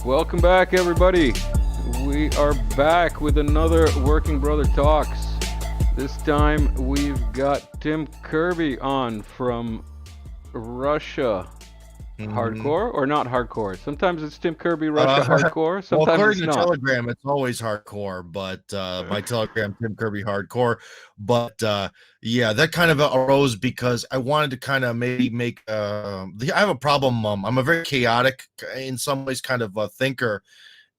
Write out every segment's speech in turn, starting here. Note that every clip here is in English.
Welcome back, everybody. We are back with another Working Brother Talks. This time we've got Tim Kirby on from Russia. Hardcore or not hardcore? Sometimes it's Tim Kirby Russia hardcore. Sometimes according it's to not. Telegram, it's always hardcore, but my Telegram, Tim Kirby hardcore. But yeah, that kind of arose because I wanted to kind of maybe make. I have a problem. I'm a very chaotic, in some ways, kind of a thinker,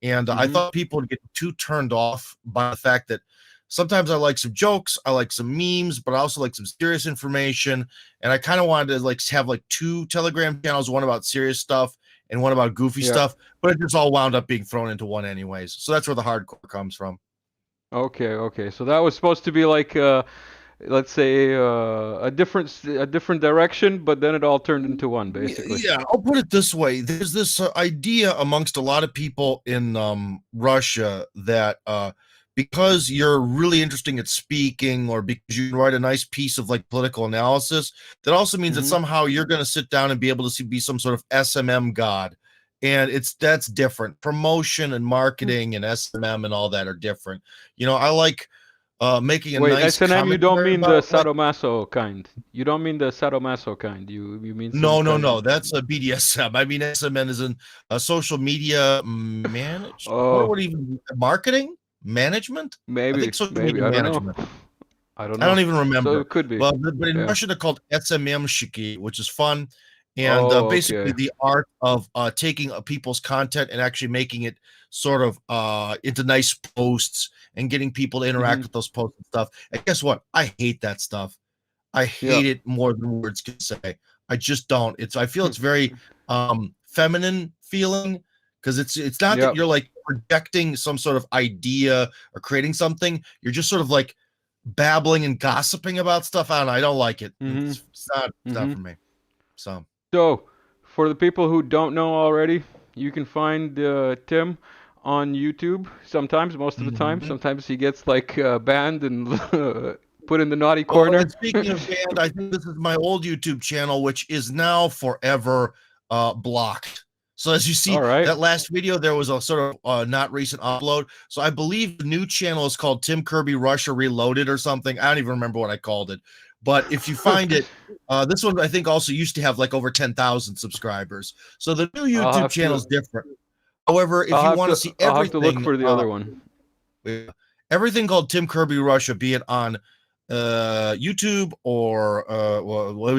and I thought people would get too turned off by the fact that sometimes I like some jokes, I like some memes, but I also like some serious information. And I kind of wanted to have two Telegram channels, one about serious stuff and one about goofy stuff, but it just all wound up being thrown into one anyways. So that's where the hardcore comes from. Okay. So that was supposed to be like, let's say, a different direction, but then it all turned into one, basically. Yeah, I'll put it this way. There's this idea amongst a lot of people in Russia that because you're really interesting at speaking or because you can write a nice piece of political analysis, that also means that somehow you're going to sit down and be able to be some sort of SMM god. And that's different. Promotion and marketing and SMM and all that are different. I like making a nice S&M, you don't mean the about, sadomaso kind. You don't mean the sadomaso kind. You mean No. That's a BDSM. I mean, SMN is in social media management. What even marketing management? Maybe. I think social media I don't management. know. I don't know. I don't even remember. So it could be. But in Russian, they're called SMM-shiki, which is fun. And basically the art of taking people's content and actually making it sort of into nice posts and getting people to interact with those posts and stuff. And guess what? I hate that stuff. I hate it more than words can say. I just don't. I feel it's very feminine feeling, because it's not that you're projecting some sort of idea or creating something. You're just sort of babbling and gossiping about stuff. I don't like it. It's not for me. So for the people who don't know already, you can find Tim on YouTube sometimes, most of the time. Sometimes he gets banned and put in the naughty corner. Speaking of banned, I think this is my old YouTube channel, which is now forever blocked. So as you see, that last video, there was a sort of not recent upload. So I believe the new channel is called Tim Kirby Russia Reloaded or something. I don't even remember what I called it. But if you find it, this one I think also used to have over 10,000 subscribers. So the new YouTube channel is different. However, if you want to see everything, I'll have to look for the other one. Everything called Tim Kirby Russia, be it on YouTube or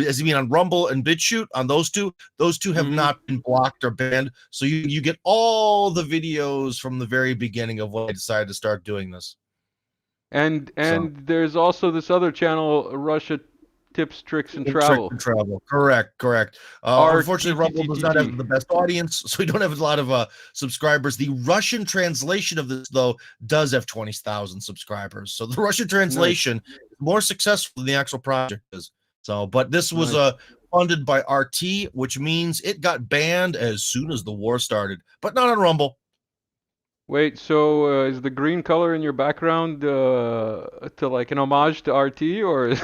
as you mean on Rumble and BitChute, on those two have not been blocked or banned. So you get all the videos from the very beginning of when I decided to start doing this. And there's also this other channel, Russia Tips, Tricks, and Travel. Correct. Unfortunately, Rumble does not have the best audience, so we don't have a lot of subscribers. The Russian translation of this, though, does have 20,000 subscribers. So the Russian translation is more successful than the actual project is. So, but this was funded by RT, which means it got banned as soon as the war started, but not on Rumble. Wait, so is the green color in your background to an homage to RT, or?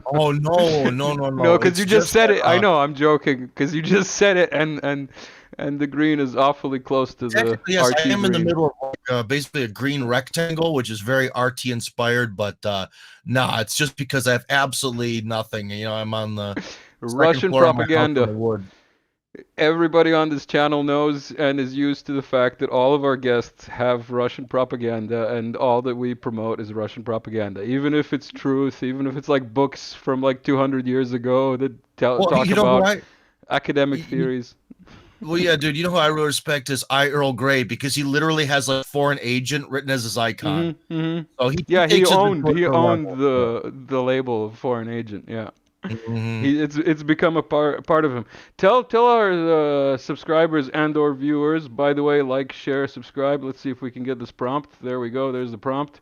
Oh no! No, because you just said it. I know, I'm joking. Because you just said it, and the green is awfully close to the yes, RT I am green. in the middle of basically a green rectangle, which is very RT inspired. But no, it's just because I have absolutely nothing. I'm on the Russian propaganda. Everybody on this channel knows and is used to the fact that all of our guests have Russian propaganda, and all that we promote is Russian propaganda. Even if it's truth, even if it's books from 200 years ago that talk about academic theories. Well, yeah, dude, you know who I really respect is Earl Grey, because he literally has foreign agent written as his icon. So he owned the label of foreign agent. Yeah. It's become a part of him. Tell our subscribers and or viewers, by the way, share, subscribe. Let's see if we can get this prompt. There we go. There's the prompt.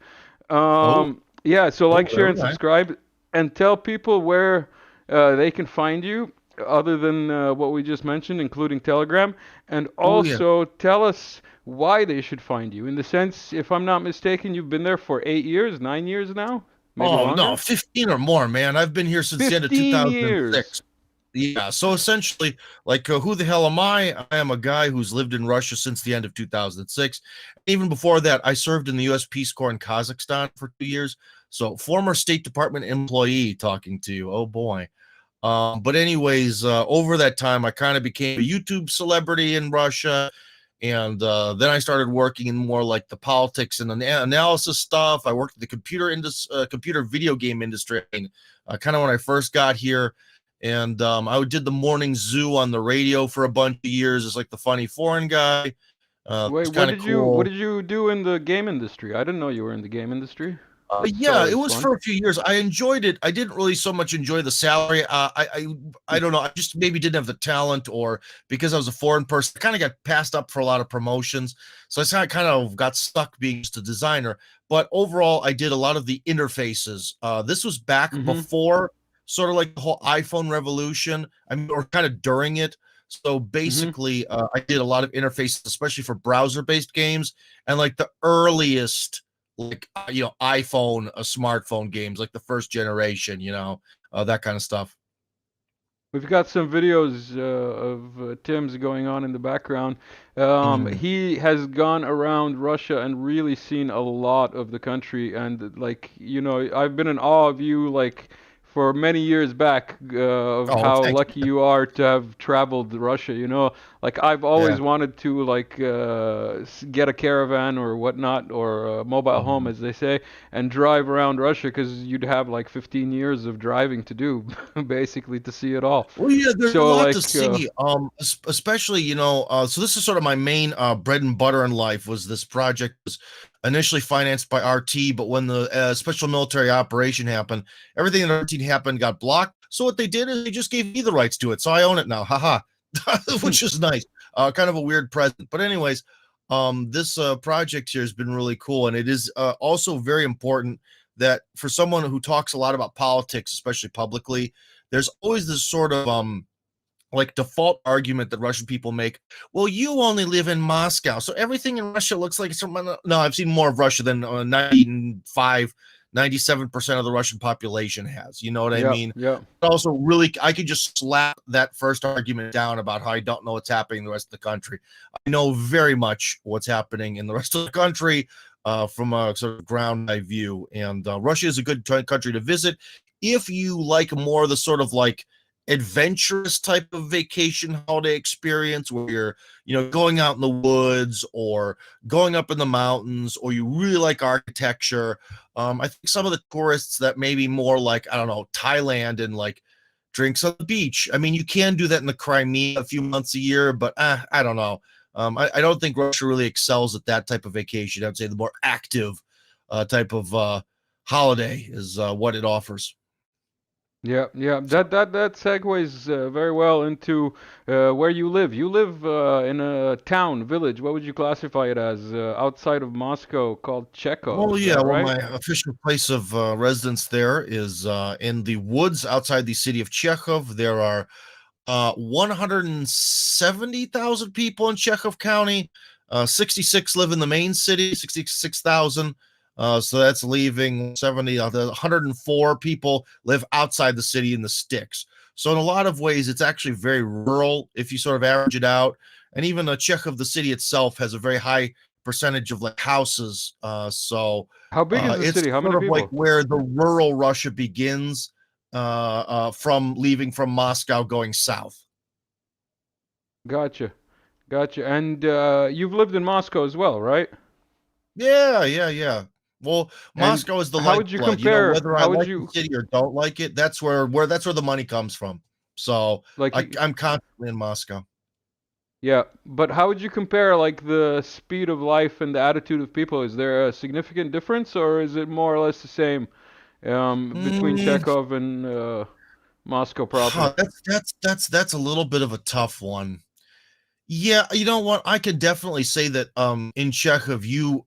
So share, and subscribe, and tell people where they can find you, other than what we just mentioned, including Telegram, and also tell us why they should find you. In the sense, if I'm not mistaken, you've been there for 8 years, 9 years now. Maybe longer? No, 15 or more, man. I've been here since the end of 2006. Yeah, so essentially, like, who the hell am I? I am a guy who's lived in Russia since the end of 2006. Even before that, I served in the U.S. Peace Corps in Kazakhstan for 2 years. So, former State Department employee talking to you. Oh boy. But anyways, over that time, I kind of became a YouTube celebrity in Russia, and then I started working in more like the politics and analysis stuff. I worked in the computer video game industry, kind of when I first got here, and I did the morning zoo on the radio for a bunch of years as like the funny foreign guy. Wait, It's kind of what cool. did you do in the game industry? I didn't know you were in the game industry. It's Yeah, it always was fun. for a few years. I enjoyed it. I didn't really so much enjoy the salary. I don't know. I just maybe didn't have the talent, or because I was a foreign person, I kind of got passed up for a lot of promotions. So I kind of got stuck being just a designer. But overall, I did a lot of the interfaces. This was back Mm-hmm. before sort of like the whole iPhone revolution. I mean, or kind of during it. So Mm-hmm. basically, I did a lot of interfaces, especially for browser-based games, and like the earliest like iPhone, smartphone games, like the first generation, that kind of stuff. We've got some videos of Tim's going on in the background. Mhm. He has gone around Russia and really seen a lot of the country, and like I've been in awe of you like for many years back of Oh, how thank lucky you. you are to have traveled Russia. Like I've Yeah. always wanted to like get a caravan or whatnot or a mobile home, Mhm. as they say, and drive around Russia because you'd have like 15 years of driving to do, basically to see it all. Well, yeah, there's a So lot to like, see. Especially, so this is sort of my main bread and butter in life. Was this project was initially financed by RT, but when the special military operation happened, everything that RT happened got blocked. So what they did is they just gave me the rights to it, so I own it now. Haha, which is nice. Kind of a weird present, but anyways, this project here has been really cool, and it is also very important that for someone who talks a lot about politics, especially publicly, there's always this sort of like default argument that Russian people make. Well, you only live in Moscow, so everything in Russia looks like it's no. I've seen more of Russia than 95, 97% of the Russian population has. You know what I yeah, mean? yeah. Also, really, I could just slap that first argument down about how I don't know what's happening in the rest of the country. I know very much what's happening in the rest of the country from a sort of ground eye view, and Russia is a good country to visit if you like more of the sort of like adventurous type of vacation holiday experience where you're going out in the woods or going up in the mountains, or you really like architecture. I think some of the tourists that may be more like, I don't know, Thailand and like drinks on the beach. I mean, you can do that in the Crimea a few months a year, but I don't know. I don't think Russia really excels at that type of vacation. I'd say the more active type of holiday is what it offers. Yeah, yeah. That segues very well into where you live. You live in a town, village. What would you classify it as? Outside of Moscow, called Chekhov. Well, Is yeah. that Well, right? my official place of residence there is in the woods outside the city of Chekhov. There are 170,000 people in Chekhov County. 66 live in the main city, 66,000. So that's leaving 70, 104 people live outside the city in the sticks. So in a lot of ways, it's actually very rural if you sort of average it out. And even Chekhov, the city itself, has a very high percentage of like houses. How big is the It's city? How many sort of like people? where the rural Russia begins from leaving from Moscow going south. Gotcha, gotcha. And you've lived in Moscow as well, right? Yeah, yeah, yeah. Well, And Moscow is the how would you lifeblood. compare? Whether I How would like the you city or don't like it, that's where the money comes from. So like? I'm constantly in Moscow. Yeah, but how would you compare like the speed of life and the attitude of people? Is there a significant difference, or is it more or less the same between Mm, Chekhov and Moscow proper? that's a little bit of a tough one. Yeah, you know what? I can definitely say that in Chekhov, you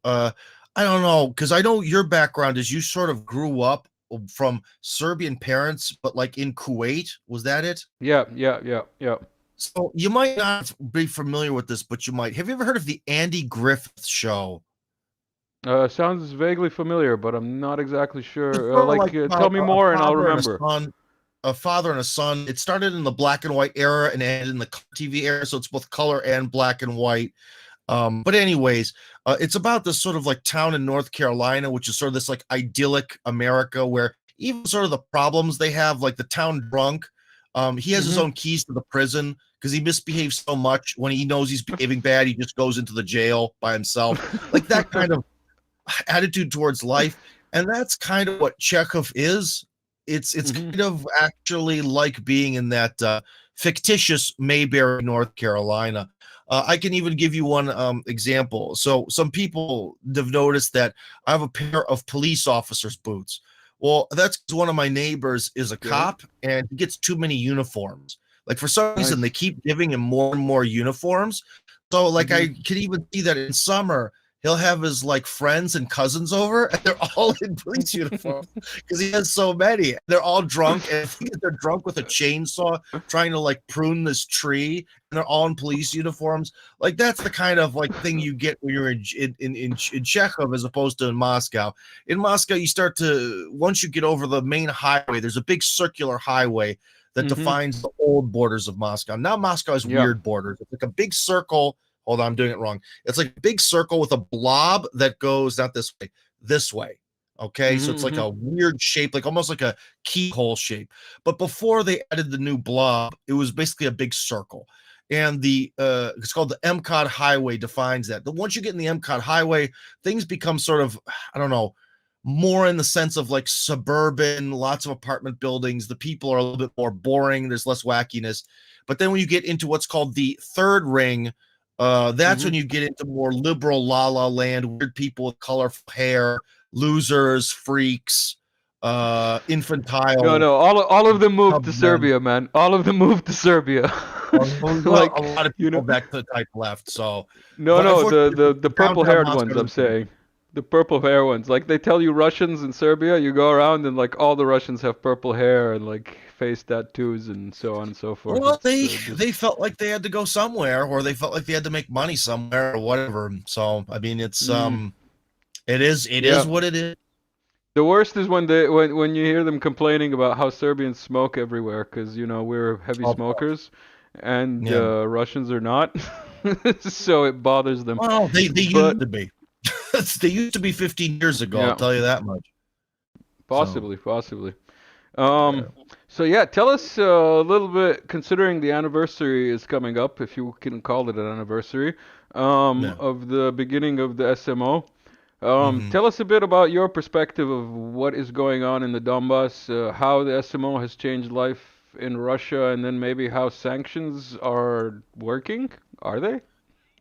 I don't know, because I know your background is you sort of grew up from Serbian parents, but like in Kuwait. Was that it? Yeah, yeah, yeah, yeah. So you might not be familiar with this, but you might. Have you ever heard of the Andy Griffith Show? Sounds vaguely familiar, but I'm not exactly It's sure. sort of Like, like about tell me a more and I'll father and a remember. son. a father and a son. It started in the black and white era and ended in the TV era, so it's both color and black and white. But anyways, it's about this sort of like town in North Carolina, which is sort of this like idyllic America where even sort of the problems they have, like the town drunk, he has his own keys to the prison because he misbehaves so much. When he knows he's behaving bad, he just goes into the jail by himself. Like that kind of attitude towards life. And that's kind of what Chekhov is. It's kind of actually like being in that fictitious Mayberry, North Carolina. I can even give you one example. So some people have noticed that I have a pair of police officers' boots. Well, that's because one of my neighbors is a cop and he gets too many uniforms. Like for some reason, they keep giving him more and more uniforms. So like I can even see that in summer, he'll have his like friends and cousins over and they're all in police uniforms because he has so many. They're all drunk and I think they're drunk with a chainsaw trying to like prune this tree and they're all in police uniforms. Like that's the kind of like thing you get when you're in Chekhov as opposed to in Moscow. In Moscow, you start to, once you get over the main highway, there's a big circular highway that defines the old borders of Moscow. Now Moscow has weird borders. It's like a big circle. Hold on, I'm doing it wrong. It's like a big circle with a blob that goes not this way, this way. Okay, so it's like a weird shape, like almost like a keyhole shape. But before they added the new blob, it was basically a big circle. And the it's called the MCOD highway defines that. But once you get in the MCOD highway, things become sort of, I don't know, more in the sense of like suburban, lots of apartment buildings. The people are a little bit more boring. There's less wackiness. But then when you get into what's called the third ring, that's when you get into more liberal la la land, weird people with colorful hair, losers, freaks, infantile. No, all of them moved to Serbia, man. All of them moved to Serbia. Like a lot of people back to the type left. So no, the purple haired ones. I'm saying the purple hair ones. Like they tell you Russians in Serbia, you go around and like all the Russians have purple hair and like face tattoos and so on and so forth. Well, they felt like they had to go somewhere, or they felt like they had to make money somewhere, or whatever. So I mean, it's it is what it is. The worst is when when you hear them complaining about how Serbians smoke everywhere because you know we're heavy smokers, and Russians are not, so it bothers them. Well, they used to be. They used to be 15 years ago. I'll tell you that much. Possibly. So yeah, tell us a little bit, considering the anniversary is coming up, if you can call it an anniversary, of the beginning of the SMO. Tell us a bit about your perspective of what is going on in the Donbass, how the SMO has changed life in Russia, and then maybe how sanctions are working. Are they?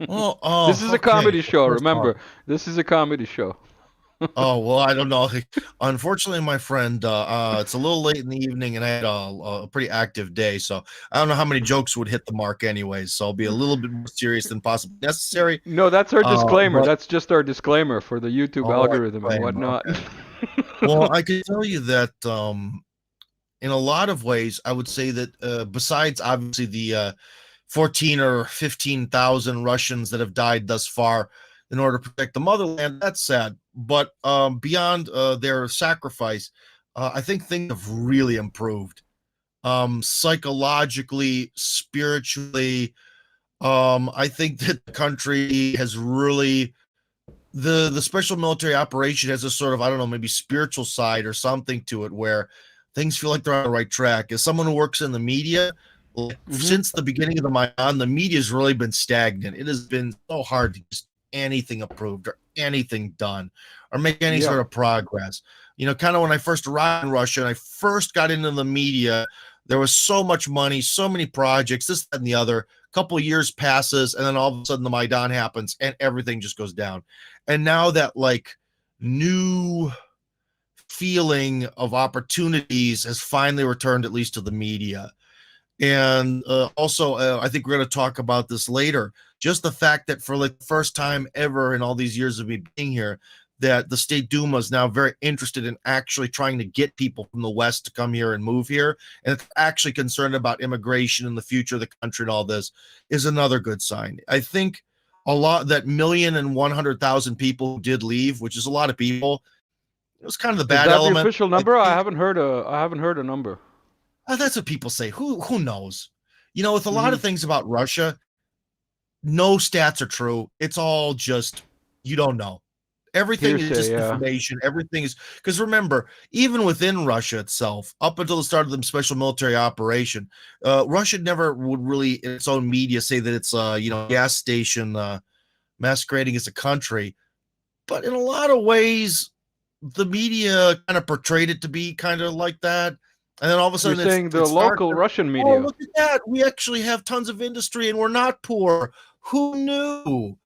Well, this is a comedy show, remember. This is a comedy show. Oh, well, I don't know. Unfortunately, my friend, it's a little late in the evening and I had a pretty active day. So I don't know how many jokes would hit the mark anyways. So I'll be a little bit more serious than possibly necessary. No, that's our disclaimer. That's just our disclaimer for the YouTube algorithm and whatnot. Okay. Well, I can tell you that in a lot of ways, I would say that besides obviously the 14 or 15,000 Russians that have died thus far in order to protect the motherland, that's sad. But beyond their sacrifice, I think things have really improved psychologically, spiritually. I think that the country has really, the special military operation has a sort of, I don't know, maybe spiritual side or something to it where things feel like they're on the right track. As someone who works in the media, since the beginning of the Maidan, the media has really been stagnant. It has been so hard to just anything approved or anything done or make any sort of progress. You know, kind of when I first arrived in Russia and I first got into the media, there was so much money, so many projects, this, that, and the other. A couple of years passes, and then all of a sudden the Maidan happens and everything just goes down. And now that like new feeling of opportunities has finally returned, at least to the media. And also, I think we're going to talk about this later. Just the fact that for like the first time ever in all these years of me being here, that the state Duma is now very interested in actually trying to get people from the West to come here and move here. And it's actually concerned about immigration and the future of the country and all this is another good sign. I think a lot, that 1,100,000 people who did leave, which is a lot of people, it was kind of the bad element. Is that the official number? I haven't heard a number. That's what people say. Who knows? With a lot Mm-hmm. of things about Russia, no stats are true. It's all just you don't know. Everything is Hearsay, just yeah. information. Everything is because remember, even within Russia itself, up until the start of the special military operation, Russia never would really, in its own media, say that it's gas station masquerading as a country. But in a lot of ways, the media kind of portrayed it to be kind of like that. And then all of a You're sudden saying it the starts. local Russian Oh, media. look at that. We actually have tons of industry and we're not poor. Who knew?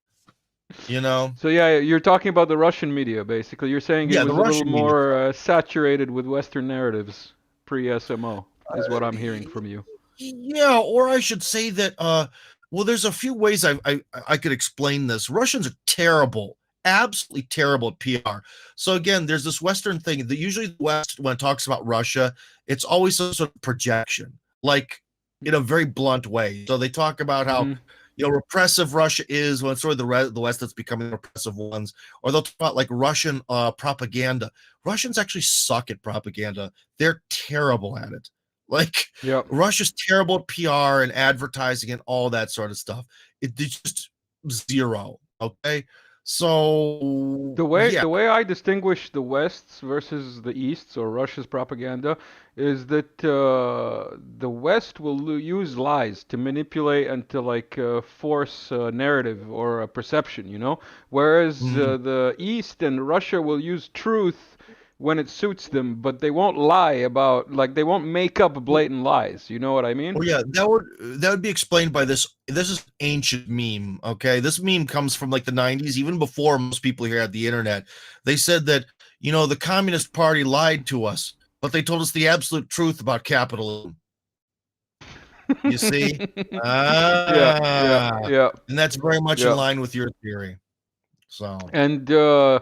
So yeah, you're talking about the Russian media, basically. You're saying it Yeah, the was a little Russian media. more saturated with Western narratives pre-SMO, is what I'm hearing from you. Yeah, or I should say that well, there's a few ways I could explain this. Russians are terrible, absolutely terrible at PR. So again, there's this Western thing that usually the West, when it talks about Russia, it's always some sort of projection, like in a very blunt way. So they talk about how Mm-hmm. repressive Russia is when it's sort of the West that's becoming the repressive ones, or they'll talk about like Russian propaganda. Russians actually suck at propaganda. They're terrible at it. Like Yep. Russia's terrible at PR and advertising and all that sort of stuff. It's just zero. Okay. So yeah. The way I distinguish the West's versus the East's or Russia's propaganda is that the West will use lies to manipulate and to force a narrative or a perception, whereas Mhm. the East and Russia will use truth when it suits them, but they won't lie about they won't make up blatant lies. You know what I mean? Oh yeah, that would be explained by this. This is an ancient meme. Okay, this meme comes from like the '90s, even before most people here had the internet. They said that the Communist Party lied to us, but they told us the absolute truth about capitalism. You see, Yeah, yeah, ah, yeah. and that's very much in Yeah. line with your theory. So And I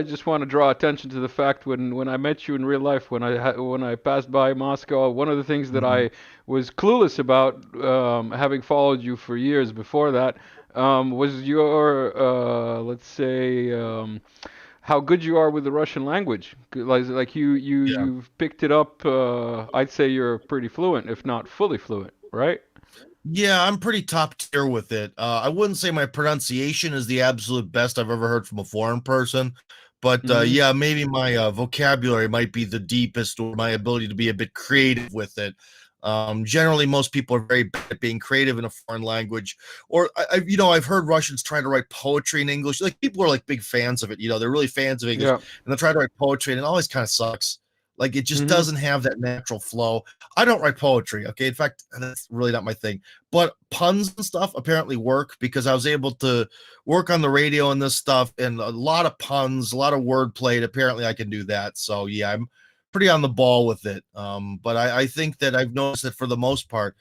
just want to draw attention to the fact when I met you in real life, when I passed by Moscow, one of the things that mhm. I was clueless about, having followed you for years before that, was your let's say how good you are with the Russian language. Like Yeah. you've picked it up. I'd say you're pretty fluent, if not fully fluent, right? Yeah, I'm pretty top tier with it. I wouldn't say my pronunciation is the absolute best I've ever heard from a foreign person, but Mm-hmm. yeah, maybe my vocabulary might be the deepest, or my ability to be a bit creative with it. Generally, most people are very bad at being creative in a foreign language. Or I've heard Russians try to write poetry in English. Like people are like big fans of it. They're really fans of English, Yeah. and they try to write poetry, and it always kind of sucks. Like it just Mm-hmm. doesn't have that natural flow. I don't write poetry. Okay, in fact, that's really not my thing. But puns and stuff apparently work because I was able to work on the radio and this stuff, and a lot of puns, a lot of wordplay. And apparently, I can do that. So yeah, I'm pretty on the ball with it. But I think that I've noticed that for the most part,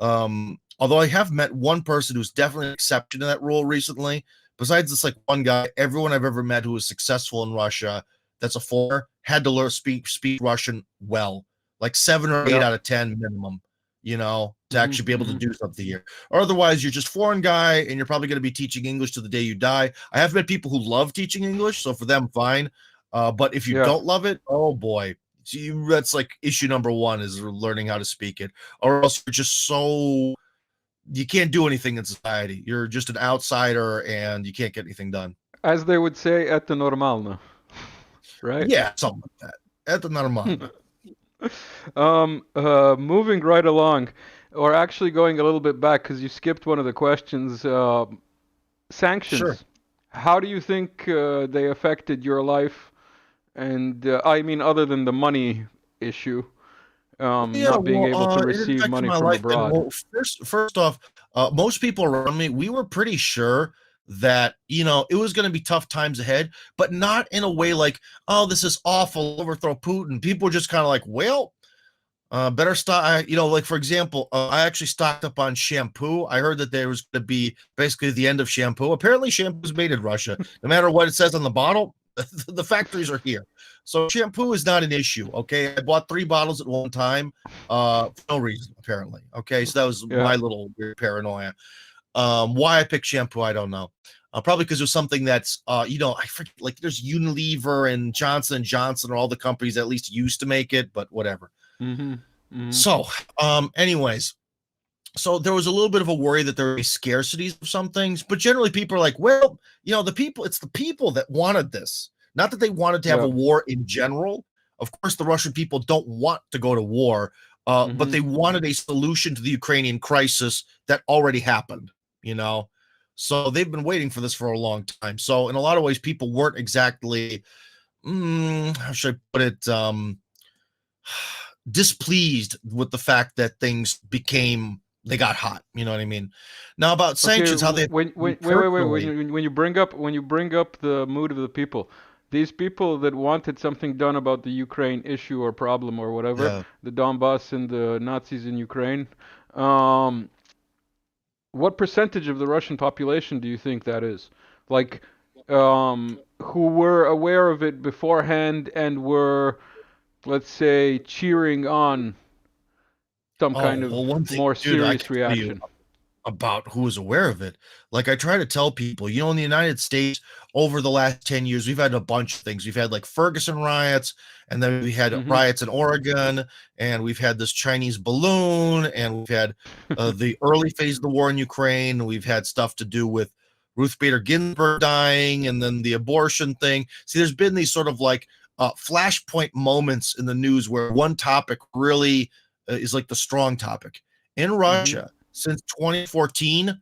although I have met one person who's definitely an exception to that rule recently. Besides this, like one guy, everyone I've ever met who was successful in Russia that's a foreigner had to learn speak Russian well, like 7 or 8 Yeah. out of 10 minimum, to Mm-hmm. actually be able to Mm-hmm. do something here. Or otherwise, you're just foreign guy and you're probably going to be teaching English to the day you die. I have met people who love teaching English, so for them, fine. But if you Yeah. don't love it, oh boy, that's like issue number one is learning how to speak it, or else you're just so you can't do anything in society. You're just an outsider and you can't get anything done. As they would say, это нормально, right? Yeah, something like that. That's normal. Moving right along, or actually going a little bit back because you skipped one of the questions. Sure. Sanctions. How do you think they affected your life? And I mean, other than the money issue, Yeah, not being well, able to it receive affected money my from life. And abroad. well, first off, most people around me, we were pretty sure that it was going to be tough times ahead, but not in a way like, oh, this is awful, overthrow Putin. People were just kind of like, well, better stock. Like for example, I actually stocked up on shampoo. I heard that there was going to be basically the end of shampoo. Apparently, shampoo is made in Russia. No matter what it says on the bottle, the factories are here. So shampoo is not an issue. Okay, I bought 3 bottles at one time, for no reason apparently. Okay, so that was Yeah. my little weird paranoia. Why I picked shampoo, I don't know. Probably because it was something that's, I forget, like there's Unilever and Johnson and Johnson, or all the companies that at least used to make it, but whatever. Mm-hmm. Mm-hmm. So, anyways, so there was a little bit of a worry that there would be scarcities of some things, but generally people are like, well, it's the people that wanted this. Not that they wanted to have Yeah. a war in general. Of course, the Russian people don't want to go to war, but Mm-hmm. they wanted a solution to the Ukrainian crisis that already happened, you know? So they've been waiting for this for a long time. So in a lot of ways, people weren't exactly, how should I put it, displeased with the fact that they got hot. You know what I mean? Now about Okay, sanctions, how they when wait, personally, when you bring up the mood of the people, these people that wanted something done about the Ukraine issue or problem or whatever, yeah. the Donbass and the Nazis in Ukraine, um, what percentage of the Russian population do you think that is? Like, who were aware of it beforehand and were, let's say, cheering on some kind Oh of well, one thing, more dude, I serious can tell you reaction? about who is aware of it. Like I try to tell people, in the United States over the last 10 years, we've had a bunch of things. We've had like Ferguson riots, and then we had Mm-hmm. riots in Oregon, and we've had this Chinese balloon, and we've had the early phase of the war in Ukraine. We've had stuff to do with Ruth Bader Ginsburg dying, and then the abortion thing. See, there's been these sort of like flashpoint moments in the news where one topic really is like the strong topic. In Mm-hmm. Russia, since 2014,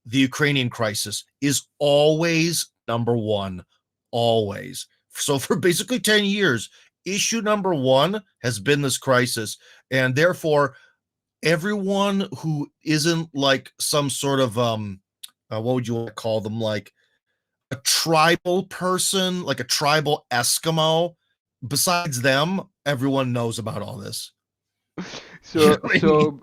the Ukrainian crisis is always number one, always. So for basically 10 years, issue number one has been this crisis. And therefore, everyone who isn't like some sort of, what would you want to call them? Like a tribal person, like a tribal Eskimo, besides them, everyone knows about all this. You know So, what I mean? so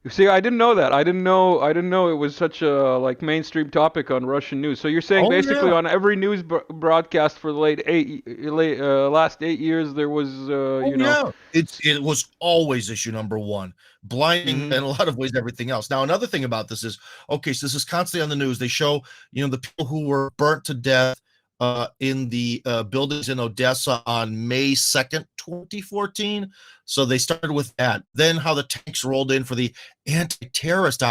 see, I didn't know that. I didn't know it was such a like mainstream topic on Russian news. So you're saying Oh, basically yeah. on every news broadcast for the last 8 years there was Oh yeah, it was always issue number one, blinding hmm in a lot of ways everything else. Now another thing about this is, okay, so this is constantly on the news. They show the people who were burnt to death in the buildings in Odessa on May 2nd, 2014. So they started with that. Then how the tanks rolled in for the anti-terrorist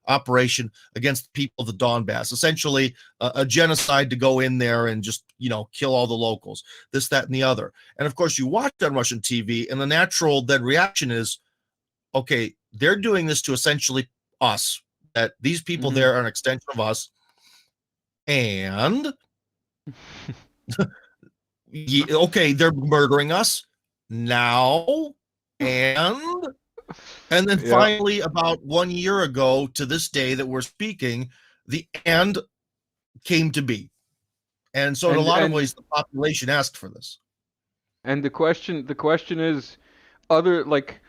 operation against the people of the Donbass, essentially a genocide to go in there and just kill all the locals, this, that, and the other. And of course, you watch on Russian TV, and the natural then reaction is, okay, they're doing this to essentially us, that these people hmm there are an extension of us, and okay, they're murdering us now, and then Yeah. finally, about 1 year ago to this day that we're speaking, the end came to be. And so in a And lot of and ways, the population asked for this. and the question is other like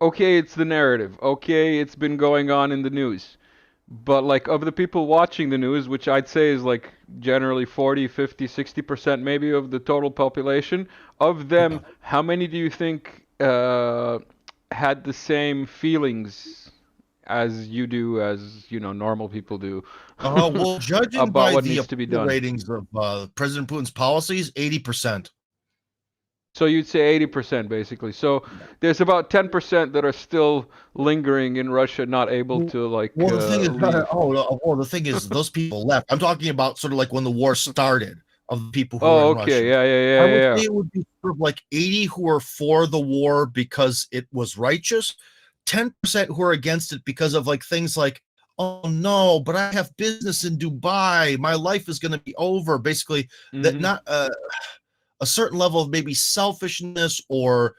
okay, it's the narrative. Okay, it's been going on in the news. But like of the people watching the news, which I'd say is like generally 40, 50, 60% maybe of the total population, of Yeah. them, how many do you think had the same feelings as you do, as normal people do, Well, judging about by what the needs to be approval done? ratings of President Putin's policies, 80%. So you'd say 80% basically. So there's about 10% that are still lingering in Russia, not able to like Well, the thing is, leave. the thing is, those people left. I'm talking about sort of like when the war started, of the people who were Oh, in okay. Russia. Yeah, yeah, I yeah, would yeah, say it would be sort of like 80 who are for the war because it was righteous, 10% who are against it because of like things like, oh no, but I have business in Dubai. My life is going to be over. Basically, yeah. that hmm not a certain level of maybe selfishness, or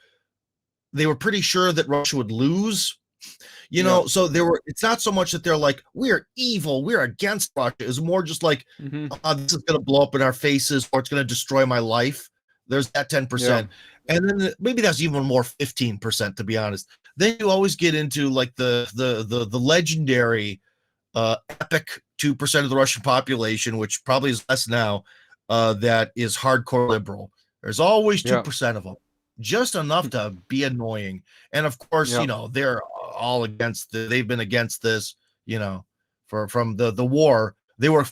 they were pretty sure that Russia would lose. Yeah. So it's not so much that they're like, we're evil, we're against Russia. It's more just like, hmm this is going to blow up in our faces, or it's going to destroy my life. There's that Yeah. 10%. And then maybe that's even more, 15%, to be honest. Then you always get into like the legendary epic 2% of the Russian population, which probably is less now, that is hardcore liberal. There's always Yeah. 2% of them, just enough to be annoying. And of course, Yeah. they're all against they've been against this, from the war. They were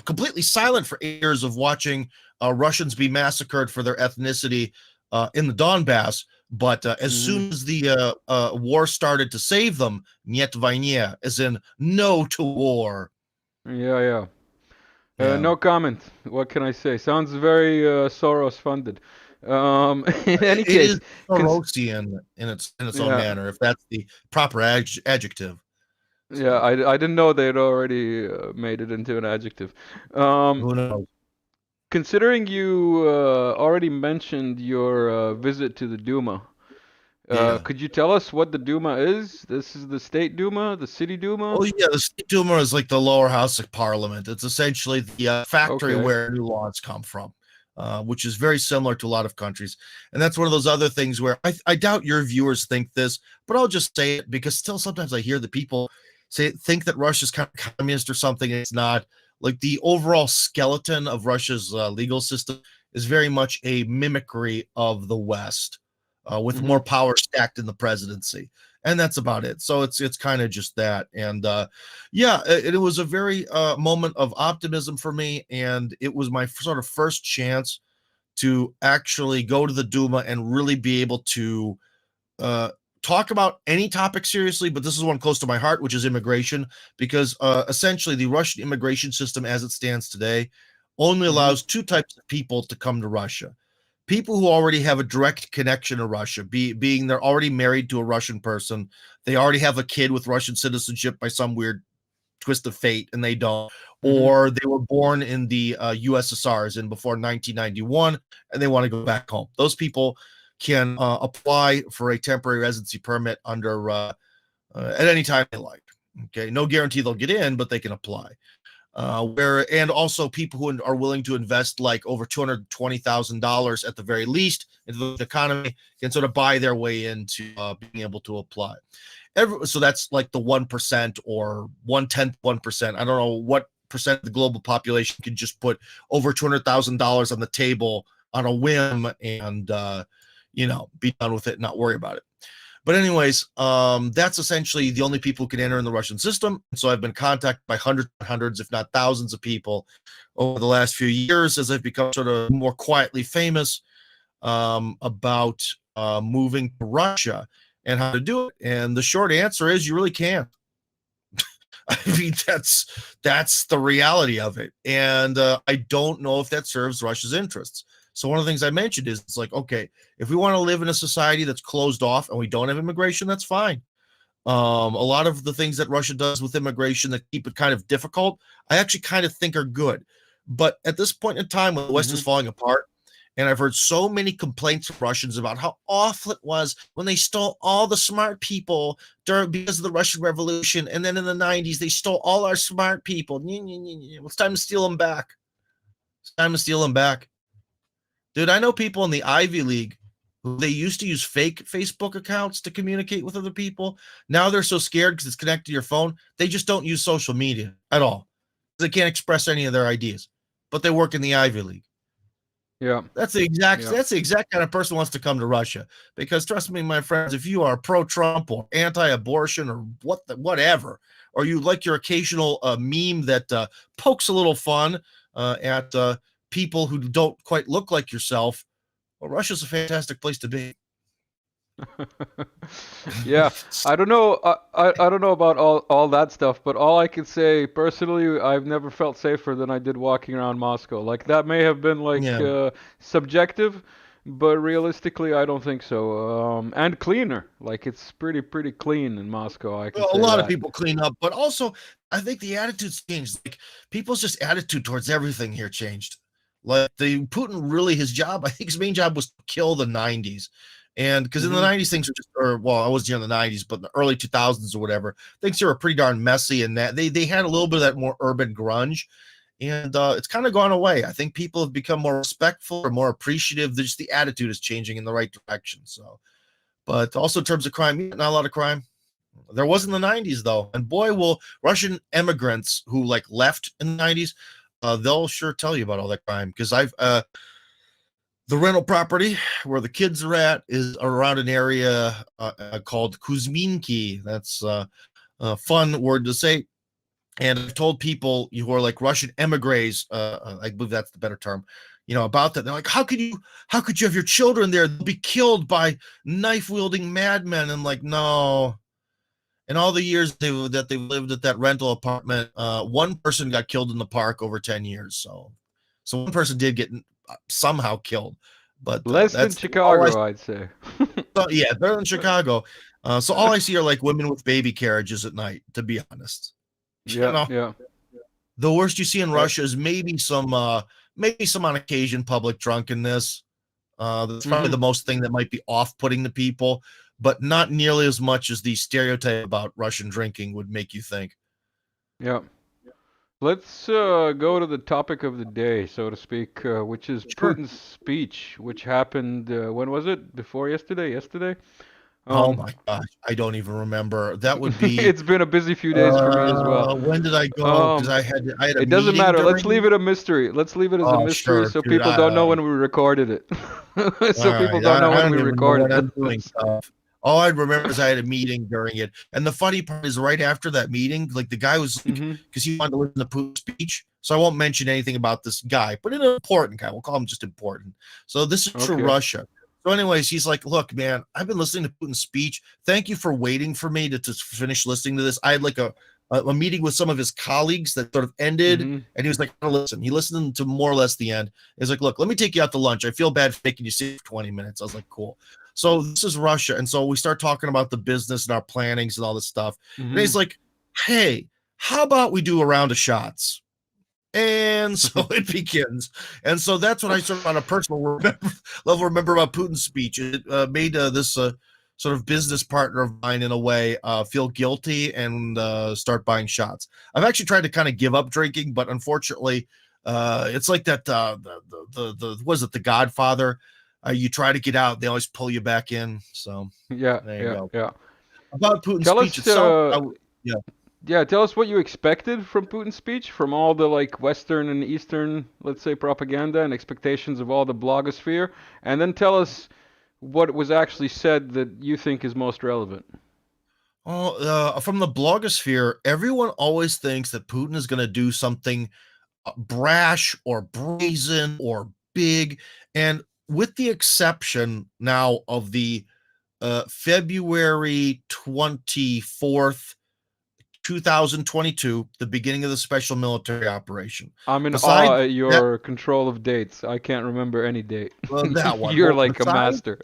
completely silent for 8 years of watching Russians be massacred for their ethnicity in the Donbass. But as soon as the war started to save them, нет войне, as in no to war. Yeah. No comment. What can I say? Sounds very Soros funded. In any It case, is Sorosian in its own yeah, manner, if that's the proper adjective. yeah. So, I didn't know they'd already made it into an adjective. who knows? Considering you already mentioned your visit to the Duma, Yeah. could you tell us what the Duma is? This is the state Duma, the city Oh Duma? yeah, the state Duma is like the lower house of parliament. It's essentially the factory Okay. where new laws come from, which is very similar to a lot of countries. And that's one of those other things where I doubt your viewers think this, but I'll just say it because still sometimes I hear the people think that Russia's kind of communist or something. And it's not. Like the overall skeleton of Russia's legal system is very much a mimicry of the West, with more power stacked in the presidency, and that's about it. So it's kind of just that. And yeah, it was a very moment of optimism for me, and it was my sort of first chance to actually go to the Duma and really be able to uh, talk about any topic seriously, but this is one close to my heart, which is immigration, because essentially the Russian immigration system as it stands today only allows two types of people to come to Russia. People who already have a direct connection to Russia, being they're already married to a Russian person, they already have a kid with Russian citizenship by some weird twist of fate, and they don't, or they were born in the USSRs and before 1991, and they want to go back home. Those people can apply for a temporary residency permit under at any time they like. Okay, no guarantee they'll get in, but they can apply. And also people who are willing to invest like over $220,000 at the very least into the economy can sort of buy their way into being able to apply. So that's like the 1% or 1/10 1%. I don't know what percent of the global population can just put over $200,000 on the table on a whim and be done with it and not worry about it. But anyways, that's essentially the only people who can enter in the Russian system. So I've been contacted by hundreds, if not thousands of people over the last few years as I've become sort of more quietly famous about moving to Russia and how to do it. And the short answer is you really can't. I mean, that's the reality of it. And I don't know if that serves Russia's interests. So one of the things I mentioned is it's like, okay, if we want to live in a society that's closed off and we don't have immigration, that's fine. A lot of the things that Russia does with immigration that keep it kind of difficult, I actually kind of think are good. But at this point in time, when the West is falling apart, and I've heard so many complaints from Russians about how awful it was when they stole all the smart people because of the Russian Revolution. And then in the 90s, they stole all our smart people. Well, it's time to steal them back. It's time to steal them back. Dude, I know people in the Ivy League who they used to use fake Facebook accounts to communicate with other people. Now they're so scared because it's connected to your phone. They just don't use social media at all. They can't express any of their ideas, but they work in the Ivy League. Yeah. That's the exact kind of person who wants to come to Russia. Because trust me, my friends, if you are pro-Trump or anti-abortion or whatever, or you like your occasional meme that pokes a little fun at people who don't quite look like yourself, well, Russia's a fantastic place to be. Yeah, I don't know. I don't know about all that stuff, but all I can say personally, I've never felt safer than I did walking around Moscow. Like that may have been like Yeah. subjective, but realistically, I don't think so. And cleaner. Like it's pretty clean in Moscow. I can Well, a say lot of that. people clean up, but also I think the attitude's changed. Like people's just attitude towards everything here changed. Like the Putin really his job, I think his main job was to kill the 90s. And because in the 90s things were just I was here in the 90s, but in the early 2000s or whatever, things were pretty darn messy and that they had a little bit of that more urban grunge. And it's kind of gone away. I think people have become more respectful or more appreciative. Just the attitude is changing in the right direction. So, but also in terms of crime, not a lot of crime. There was in the 90s though, and boy, will Russian immigrants who like left in the 90s, they'll sure tell you about all that crime because I've the rental property where the kids are at is around an area called Kuzminki. That's a fun word to say. And I've told people who are like Russian emigres, I believe that's the better term, about that. They're like, how could you have your children there? They'll be killed by knife-wielding madmen. And like, no. In all the years that they've lived at that rental apartment, one person got killed in the park over 10 years. So one person did get somehow killed, but less than that's Chicago, I'd say. yeah, they're in Chicago. So all I see are like women with baby carriages at night, to be honest. Yeah. The worst you see in Russia is maybe some on occasion public drunkenness. That's probably the most thing that might be off-putting to people, but not nearly as much as the stereotype about Russian drinking would make you think. Yeah. Let's go to the topic of the day, so to speak, which is Putin's speech, which happened, when was it? Before yesterday? Yesterday? Oh my gosh, I don't even remember. That would be. It's been a busy few days for me as well. When did I go? Because I had a It doesn't meeting matter. Let's leave it a mystery. Let's leave it as a mystery, sure, so dude, people don't know when we recorded it. So people don't know when we recorded it. All I remember is I had a meeting during it. And the funny part is right after that meeting, like the guy was, because he wanted to listen to Putin's speech. So I won't mention anything about this guy, but an important guy. We'll call him just important. So this is for Russia. So anyways, he's like, look, man, I've been listening to Putin's speech. Thank you for waiting for me to finish listening to this. I had like a meeting with some of his colleagues that sort of ended, and he was like, listen, he listened to more or less the end. He's like, look, let me take you out to lunch. I feel bad for making you sit for 20 minutes. I was like, cool. So this is Russia. And so we start talking about the business and our plannings and all this stuff. And he's like, hey, how about we do a round of shots? And so it begins. And so that's what I sort of on a personal level remember about Putin's speech. It made this sort of business partner of mine in a way feel guilty and start buying shots. I've actually tried to kind of give up drinking, but unfortunately, it's like that was it The Godfather? You try to get out, they always pull you back in. So yeah. About Putin's speech itself, tell us what you expected from Putin's speech, from all the like Western and Eastern, let's say, propaganda and expectations of all the blogosphere, and then tell us what was actually said that you think is most relevant. From the blogosphere, everyone always thinks that Putin is going to do something brash or brazen or big, and with the exception now of the February 24th, 2022, the beginning of the special military operation. I'm in awe at your control of dates. I can't remember any date. Well, that one. You're like a master.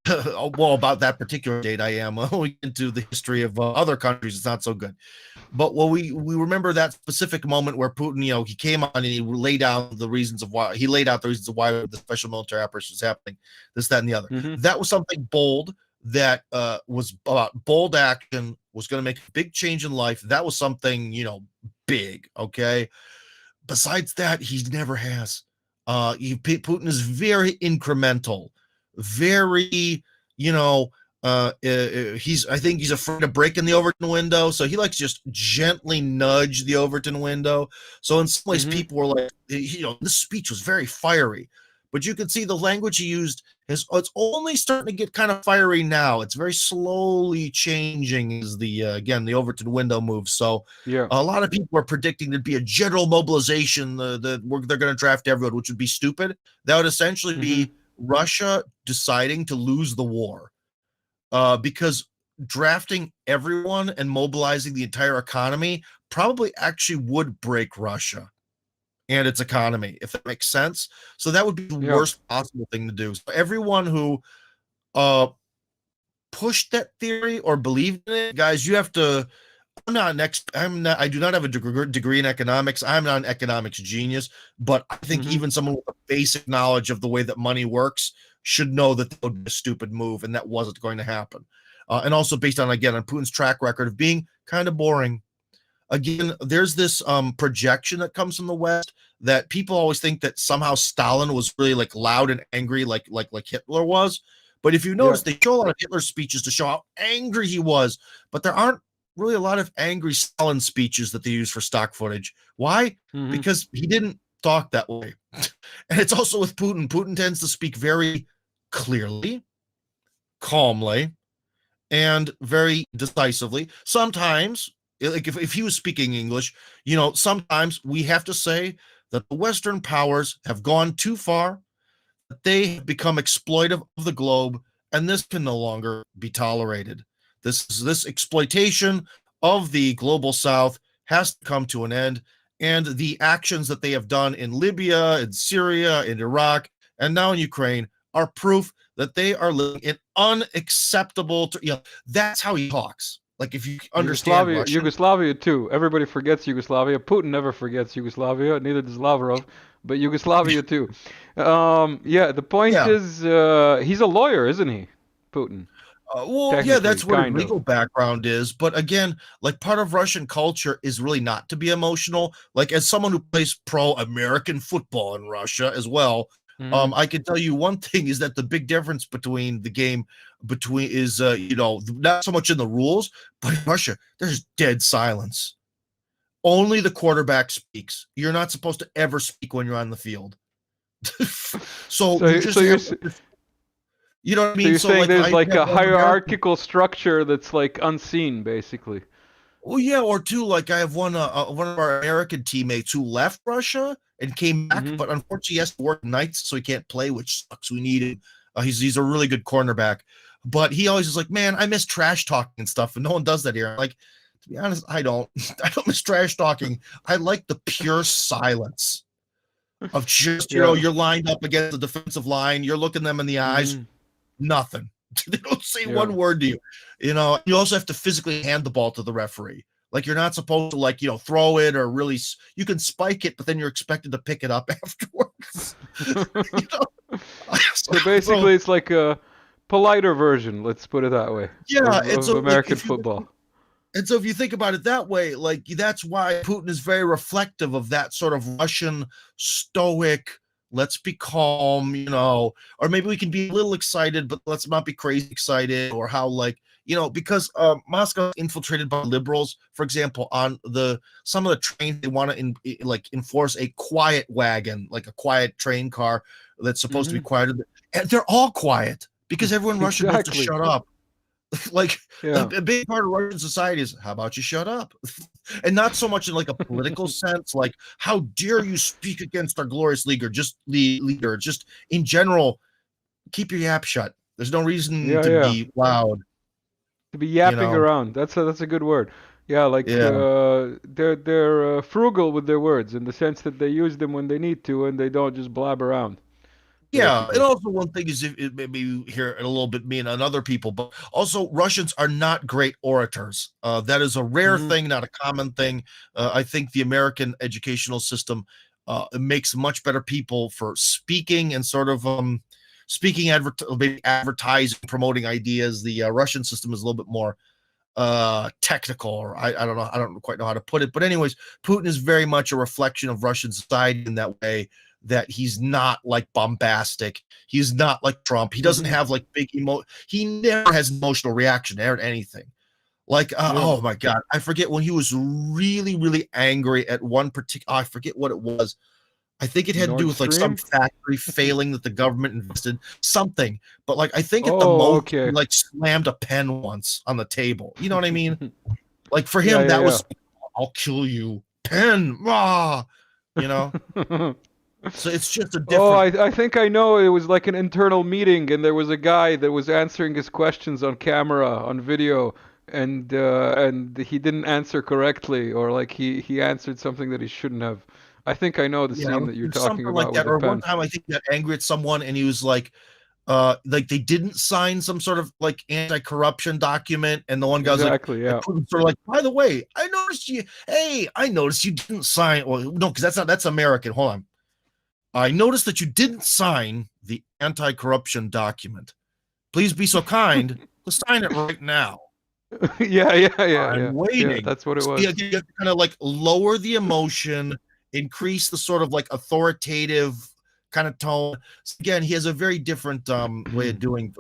Well, about that particular date, I am. We into the history of other countries, it's not so good. But we remember that specific moment where Putin, he came on and he laid out the reasons of why the special military operation is happening, this, that, and the other. That was something bold that was about bold action, was going to make a big change in life. That was something, big. Okay. Besides that, he never has. Putin is very incremental, very, I think he's afraid of breaking the Overton window, so he likes just gently nudge the Overton window. So in some ways, people were like, this speech was very fiery, but you can see the language he used it's only starting to get kind of fiery now. It's very slowly changing as the Overton window moves. So a lot of people are predicting there'd be a general mobilization that they're going to draft everyone, which would be stupid. That would essentially be Russia deciding to lose the war. Because drafting everyone and mobilizing the entire economy probably actually would break Russia and its economy, if that makes sense. So that would be the worst possible thing to do. So everyone who pushed that theory or believed in it, guys, you have to. I do not have a degree in economics. I'm not an economics genius, but I think even someone with a basic knowledge of the way that money works should know that that would be a stupid move, and that wasn't going to happen. And also based on Putin's track record of being kind of boring. Again, there's this projection that comes from the West that people always think that somehow Stalin was really like loud and angry, like Hitler was. But if you notice, they show a lot of Hitler speeches to show how angry he was, but there aren't really a lot of angry Stalin speeches that they use for stock footage. Why? Because he didn't talk that way. And it's also with Putin. Putin tends to speak very clearly, calmly, and very decisively. Sometimes, like if he was speaking English, sometimes we have to say that the Western powers have gone too far, that they have become exploitive of the globe, and this can no longer be tolerated. This exploitation of the global South has to come to an end, and the actions that they have done in Libya, in Syria, in Iraq, and now in Ukraine are proof that they are living in unacceptable. That's how he talks. Like, if you understand Russian, Yugoslavia too. Everybody forgets Yugoslavia. Putin never forgets Yugoslavia. Neither does Lavrov, but Yugoslavia too. Yeah. The point is, he's a lawyer, isn't he, Putin? Well, yeah, that's what his legal background is. But again, like, part of Russian culture is really not to be emotional. Like, as someone who plays pro-American football in Russia as well, I can tell you one thing is that the big difference between the game is not so much in the rules, but in Russia, there's dead silence. Only the quarterback speaks. You're not supposed to ever speak when you're on the field. So you know what I mean? So you're saying there's like a hierarchical structure that's like unseen, basically. Well, yeah, or two, like I have one of our American teammates who left Russia and came back, but unfortunately he has to work nights, so he can't play, which sucks. We need him. He's a really good cornerback, but he always is like, man, I miss trash talking and stuff, and no one does that here. I'm like, to be honest, I don't. I don't miss trash talking. I like the pure silence of just you're lined up against the defensive line, you're looking them in the eyes. Nothing. They don't say one word to you. You also have to physically hand the ball to the referee. Like, you're not supposed to throw it or really. You can spike it, but then you're expected to pick it up afterwards. So basically, it's like a politer version. Let's put it that way. Yeah, of American football. And so if you think about it that way, like, that's why Putin is very reflective of that sort of Russian stoic. Let's be calm, or maybe we can be a little excited, but let's not be crazy excited, or how, because Moscow is infiltrated by liberals. For example, on some of the trains, they want to enforce a quiet wagon, like a quiet train car that's supposed to be quiet. And they're all quiet because everyone in Russia knows to shut up. A big part of Russian society is, how about you shut up? And not so much in like a political sense, like, how dare you speak against our glorious leader? Just in general, keep your yap shut. There's no reason to be loud. To be yapping around. That's a good word. Yeah, they're frugal with their words in the sense that they use them when they need to and they don't just blab around. Yeah, and also one thing is, maybe you hear it a little bit, me and other people, but also Russians are not great orators. That is a rare thing, not a common thing. I think the American educational system makes much better people for speaking and sort of advertising, promoting ideas. The Russian system is a little bit more technical, or I don't know. I don't quite know how to put it. But anyways, Putin is very much a reflection of Russian society in that way, that he's not like bombastic. He's not like Trump. He doesn't have like big he never has emotional reaction to anything. Like, oh my God, I forget when he was really, really angry at one particular, I forget what it was. I think it had to do with like some factory failing that the government invested something. But like, I think at the most, he like slammed a pen once on the table. You know what I mean? Like, for him, that was, I'll kill you, pen, So it's just a different. Oh, I think I know. It was like an internal meeting, and there was a guy that was answering his questions on camera, on video, and he didn't answer correctly, or like he answered something that he shouldn't have. I think I know the scene that you're talking about. Like that. Or one time, I think he got angry at someone, and he was like they didn't sign some sort of like anti-corruption document, and the one guy's sort of like, by the way, I noticed you didn't sign. Well, no, because that's American. Hold on. I noticed that you didn't sign the anti-corruption document. Please be so kind to sign it right now. I'm waiting. Yeah, that's what it was. You have to kind of like lower the emotion, increase the sort of like authoritative kind of tone. So again, he has a very different way of doing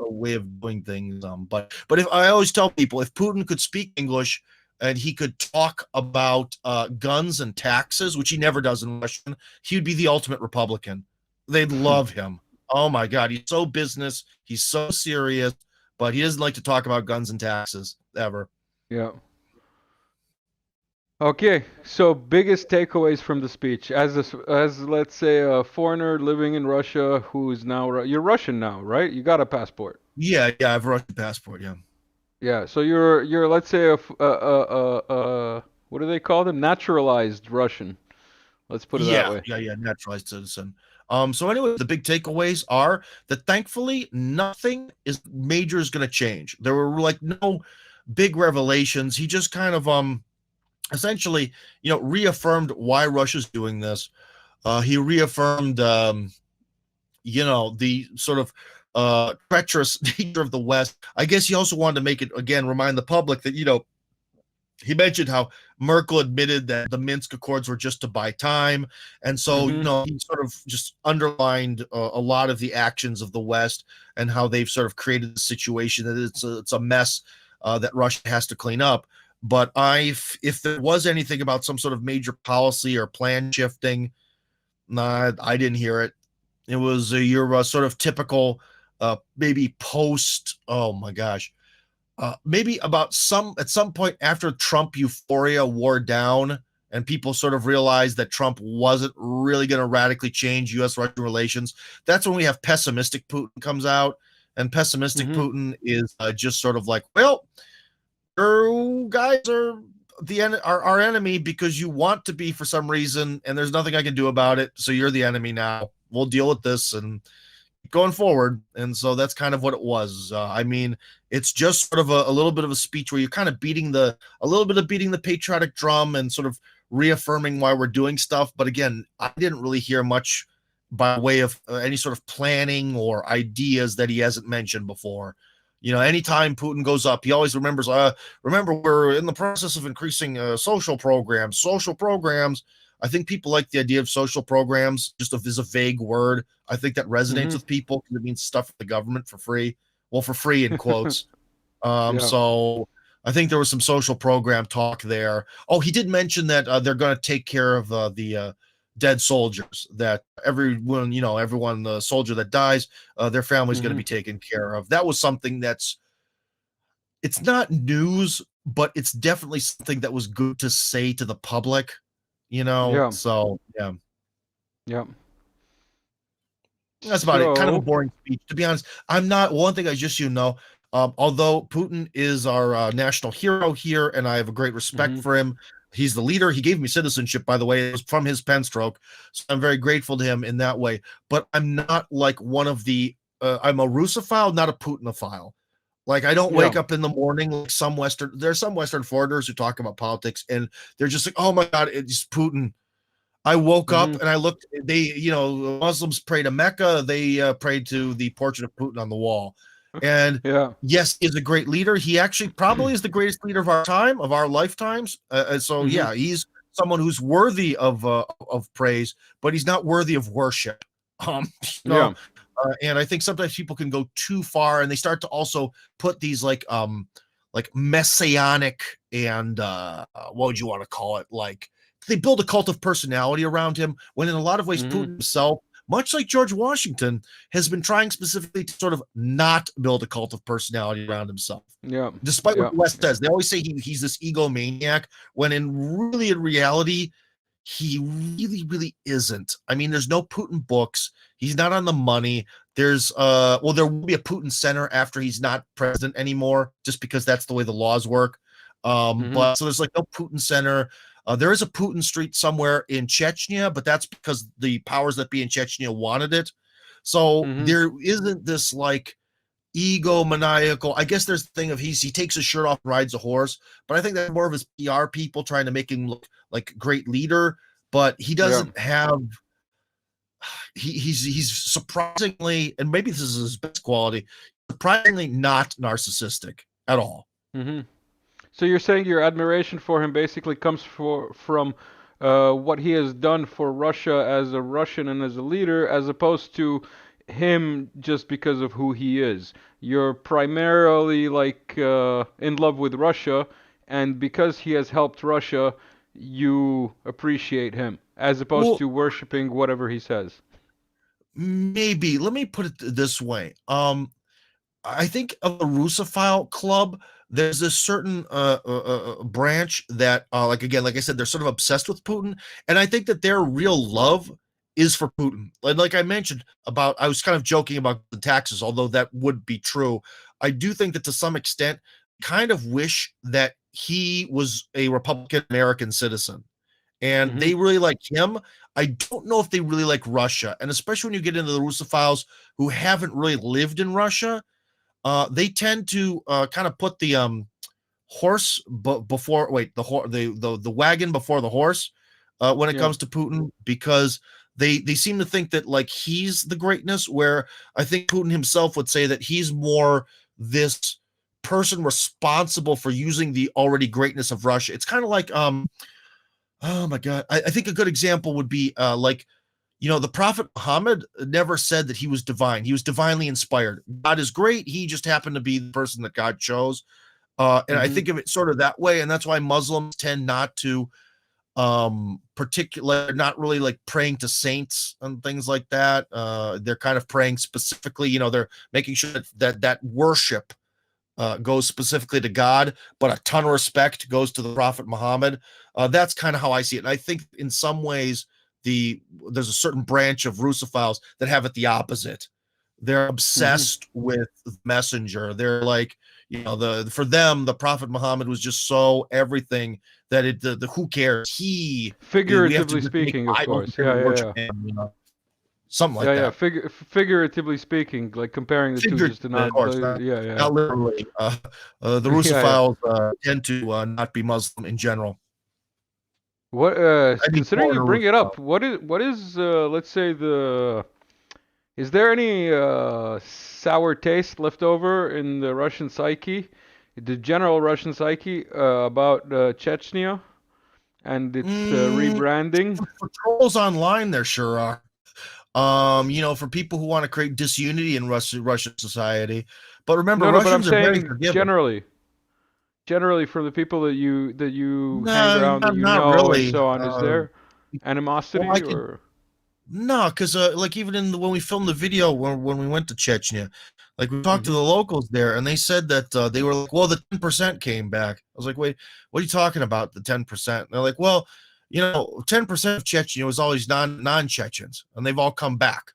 things. But if I always tell people, if Putin could speak English and he could talk about guns and taxes, which he never does in Russian, he would be the ultimate Republican. They'd love him. Oh my God, he's so business, he's so serious, but he doesn't like to talk about guns and taxes ever. Yeah. Okay, so biggest takeaways from the speech, as let's say a foreigner living in Russia who's now you're Russian now, right? You got a passport. Yeah, I have a Russian passport. Yeah. Yeah, so you're let's say what do they call them? Naturalized Russian. Let's put it that way. Naturalized citizen. So anyway, the big takeaways are that thankfully nothing is major is going to change. There were like no big revelations. He just kind of essentially, reaffirmed why Russia's doing this. He reaffirmed the sort of treacherous nature of the West. I guess he also wanted to make it again remind the public that he mentioned how Merkel admitted that the Minsk Accords were just to buy time. And so, Mm-hmm. he sort of just underlined a lot of the actions of the West and how they've sort of created a situation that it's a mess that Russia has to clean up. But if there was anything about some sort of major policy or plan shifting, nah, I didn't hear it. It was your sort of typical, maybe post, oh my gosh, maybe at some point after Trump euphoria wore down and people sort of realized that Trump wasn't really going to radically change U.S. Russian relations. That's when we have pessimistic Putin comes out, and pessimistic Mm-hmm. Putin is just sort of like, well, you guys are our enemy because you want to be for some reason, and there's nothing I can do about it. So you're the enemy now. We'll deal with this and going forward. And so that's kind of what it was. I mean, it's just sort of a little bit of a speech where you're kind of beating the patriotic drum and sort of reaffirming why we're doing stuff. But again, I didn't really hear much by way of any sort of planning or ideas that he hasn't mentioned before. Anytime Putin goes up, he always remembers, remember, we're in the process of increasing social programs. Social programs. I think people like the idea of social programs just as a vague word. I think that resonates Mm-hmm. with people because it means stuff for the government for free. Well, for free in quotes. Yeah. So I think there was some social program talk there. Oh, he did mention that they're going to take care of the dead soldiers. That everyone, the soldier that dies, their family's going to Mm-hmm. be taken care of. That was something it's not news, but it's definitely something that was good to say to the public. Yeah. So yeah. Yeah. That's about it. Kind of a So, boring speech, to be honest. I'm not one thing. Although Putin is our national hero here, and I have a great respect mm-hmm. for him. He's the leader. He gave me citizenship, by the way. It was from his pen stroke, so I'm very grateful to him in that way. But I'm not like one of the. I'm a Russophile, not a Putinophile. Like I don't Yeah. wake up in the morning like some Western. There's some Western foreigners who talk about politics, and they're just like, "Oh my God, it's Putin." I woke up Mm-hmm. and I looked. Muslims pray to Mecca. They pray to the portrait of Putin on the wall. And Yeah. yes, he's a great leader. He actually probably is the greatest leader of our time, of our lifetimes. So Mm-hmm. yeah, he's someone who's worthy of praise, but he's not worthy of worship. You Yeah. know, and I think sometimes people can go too far, and they start to also put these like messianic and what would you want to call it, like they build a cult of personality around him when in a lot of ways Putin Mm-hmm. himself, much like George Washington, has been trying specifically to sort of not build a cult of personality around himself. Yeah. Despite what Yeah. the West Yeah. says, they always say he's this egomaniac, when in reality, he really, really isn't. I mean, there's no Putin books. He's not on the money. There will be a Putin center after he's not president anymore, just because that's the way the laws work. Mm-hmm. But so there's like no Putin center. There is a Putin street somewhere in Chechnya, but that's because the powers that be in Chechnya wanted it. So Mm-hmm. there isn't this like egomaniacal. I guess there's the thing of he takes his shirt off and rides a horse, but I think that's more of his PR people trying to make him look like a great leader. But he Yeah. doesn't have. He's surprisingly, and maybe this is his best quality, surprisingly not narcissistic at all. Mm-hmm. So you're saying your admiration for him basically comes from what he has done for Russia as a Russian and as a leader, as opposed to him just because of who he is. You're primarily like in love with Russia, and because he has helped Russia, you appreciate him, as opposed Well, to worshiping whatever he says. maybe let me put it this way. I think of the Russophile club, there's this certain branch that, like again, like I said, they're sort of obsessed with Putin, and I think that their real love is for Putin. Like I mentioned about, I was kind of joking about the taxes, although that would be true. I do think that to some extent, kind of wish that he was a Republican American citizen, and Mm-hmm. they really like him. I don't know if they really like Russia, and especially when you get into the Russophiles who haven't really lived in Russia, they tend to kind of put the horse before wait the wagon before the horse when it Yeah. comes to Putin, because they seem to think that like he's the greatness, where I think Putin himself would say that he's more this person responsible for using the already greatness of Russia. It's kind of like oh my god, I think a good example would be like, you know, the Prophet Muhammad never said that he was divine. He was divinely inspired. God is great. He just happened to be the person that God chose. And I Mm-hmm. think of it sort of that way. And that's why Muslims tend not to particular, not really like praying to saints and things like that. They're kind of praying specifically, you know, they're making sure that worship goes specifically to God, but a ton of respect goes to the Prophet Muhammad. That's kind of how I see it. And I think in some ways, there's a certain branch of Russophiles that have it the opposite. They're Mm-hmm. obsessed with the messenger. They're like, you know, for them, the Prophet Muhammad was just so everything that the who cares? We have to Figuratively just make speaking, of idols course. and Yeah, yeah, worship yeah. him, you know, something Yeah, like yeah. that. Figuratively speaking, like comparing the two, just to Figuratively, of not. course, Yeah, yeah, not literally. The yeah, yeah. Russophiles tend to not be Muslim in general. What? I mean, Considering you foreigner bring it up, Russophile. what is let's say the is there any sour taste left over in the Russian psyche, the general Russian psyche, about Chechnya and its Mm, rebranding? for trolls online, there sure are. You know, for people who want to create disunity in Russian society. But remember, No, no, but I'm Russians are very saying forgiving. generally for the people that you hang No, around, that you not know, and really. so on. Is there Well, I animosity could or? no, because like even when we filmed the video when we went to Chechnya, like we talked to Mm-hmm. the locals there, and they said that they were like, "Well, the 10% came back." I was like, "Wait, what are you talking about? The 10%?" They're like, "Well, you know, 10% of Chechnya was always non Chechens, and they've all come back."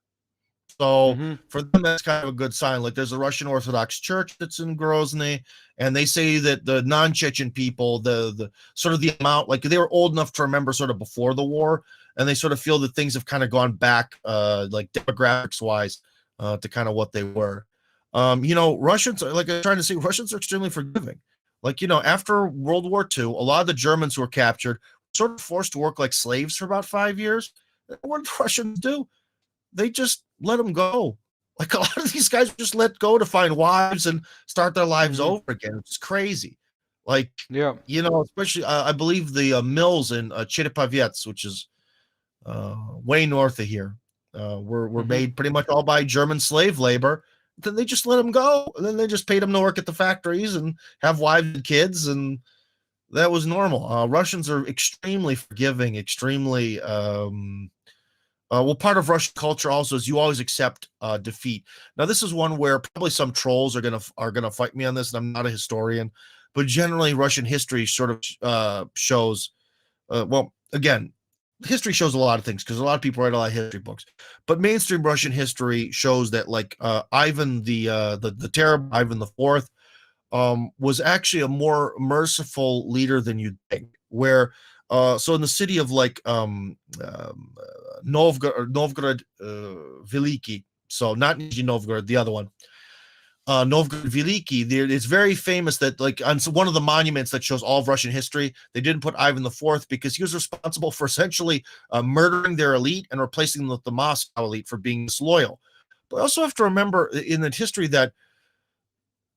So Mm-hmm. for them, that's kind of a good sign. Like there's a Russian Orthodox Church that's in Grozny, and they say that the non-Chechen people, the sort of the amount, like they were old enough to remember sort of before the war, and they sort of feel that things have kind of gone back, like demographics wise, to kind of what they were. You know, Russians, like I'm trying to say, Russians are extremely forgiving. Like, you know, after World War II, a lot of the Germans who were captured were sort of forced to work like slaves for about 5 years. What did the Russians do? They just let them go. Like a lot of these guys just let go to find wives and start their lives Mm-hmm. over again. It's crazy. Like, Yeah. you know, especially I believe the mills in Chitopavets, which is way north of here, were Mm-hmm. made pretty much all by German slave labor. Then they just let them go, and then they just paid them to work at the factories and have wives and kids, and that was normal. Russians are extremely forgiving, extremely well, part of Russian culture also is you always accept defeat. Now, this is one where probably some trolls are gonna fight me on this, and I'm not a historian, but generally Russian history sort of shows. Well, again, history shows a lot of things because a lot of people write a lot of history books, but mainstream Russian history shows that like Ivan the terrible Ivan the Fourth was actually a more merciful leader than you'd think. Where so in the city of like Novgorod Veliki, so not Nizhny Novgorod, the other one, Novgorod Veliki, it's very famous that like on one of the monuments that shows all of Russian history, they didn't put Ivan the Fourth because he was responsible for essentially murdering their elite and replacing them with the Moscow elite for being disloyal. But I also have to remember in the history that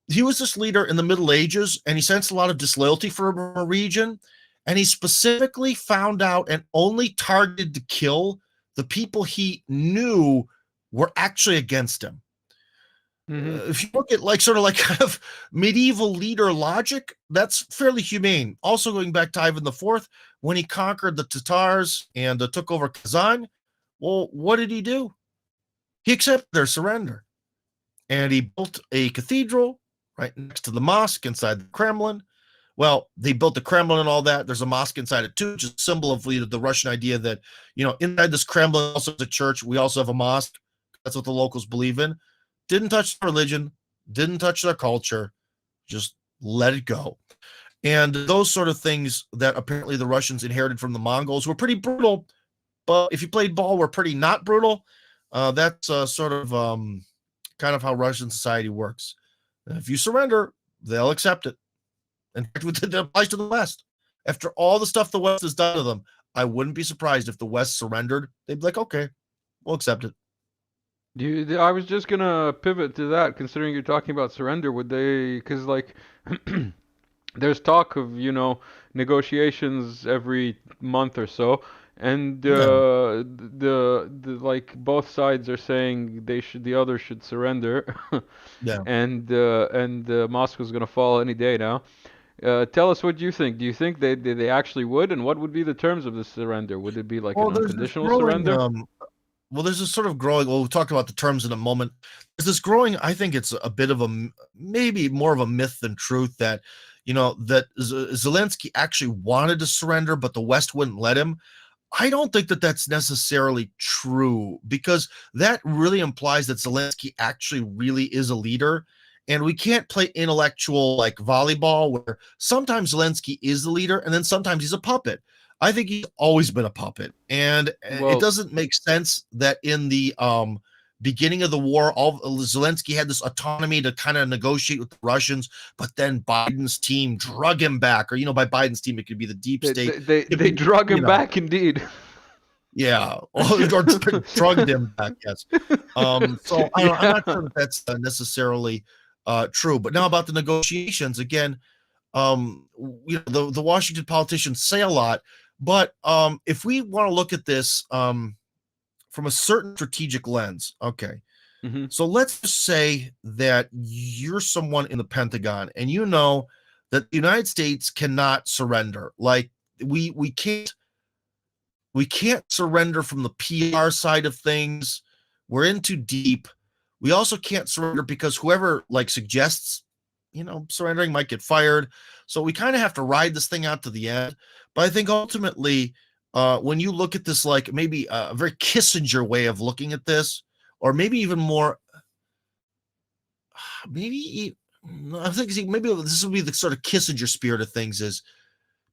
he was this leader in the Middle Ages, and he sensed a lot of disloyalty for a region, and he specifically found out and only targeted to kill the people he knew were actually against him. Mm-hmm. If you look at like sort of like kind of medieval leader logic, that's fairly humane. Also, going back to Ivan the Fourth, when he conquered the Tatars and took over Kazan, well, what did he do? He accepted their surrender, and he built a cathedral, right next to the mosque inside the Kremlin. Well, they built the Kremlin and all that. There's a mosque inside it too, which is a symbol of the Russian idea that, inside this Kremlin also is a church. We also have a mosque. That's what the locals believe in. Didn't touch their religion, didn't touch their culture, just let it go. And those sort of things that apparently the Russians inherited from the Mongols were pretty brutal, but if you played ball, were pretty not brutal. That's sort of kind of how Russian society works. If you surrender, they'll accept it. In fact, it applies to the West. After all the stuff the West has done to them, I wouldn't be surprised if the West surrendered. They'd be like, okay, we'll accept it. I was just gonna pivot to that, considering you're talking about surrender. Would they? Because like, there's talk of negotiations every month or so, and the like both sides are saying the other should surrender, Yeah. and Moscow's gonna fall any day now. Tell us what you think. Do you think they actually would, and what would be the terms of the surrender? Would it be like an unconditional surrender? Well, there's this sort of growing. Well, we'll talk about the terms in a moment. There's this growing. I think it's a bit of maybe more of a myth than truth that that Zelensky actually wanted to surrender, but the West wouldn't let him. I don't think that that's necessarily true, because that really implies that Zelensky actually really is a leader. And we can't play intellectual like volleyball, where sometimes Zelensky is the leader and then sometimes he's a puppet. I think he's always been a puppet. And it doesn't make sense that in the beginning of the war, Zelensky had this autonomy to kind of negotiate with the Russians, but then Biden's team drug him back. Or, by Biden's team, it could be the deep state. They drug him back, indeed. Yeah, or drugged him back, yes. So I'm not sure that that's necessarily true. But now about the negotiations, again, the Washington politicians say a lot, but if we want to look at this from a certain strategic lens, okay. Mm-hmm. So let's just say that you're someone in the Pentagon and you know that the United States cannot surrender. Like we can't surrender from the PR side of things. We're in too deep. We also can't surrender because whoever suggests, surrendering might get fired. So we kind of have to ride this thing out to the end. But I think ultimately, when you look at this, like maybe a very Kissinger way of looking at this, or maybe even more, I'm thinking maybe this will be the sort of Kissinger spirit of things, is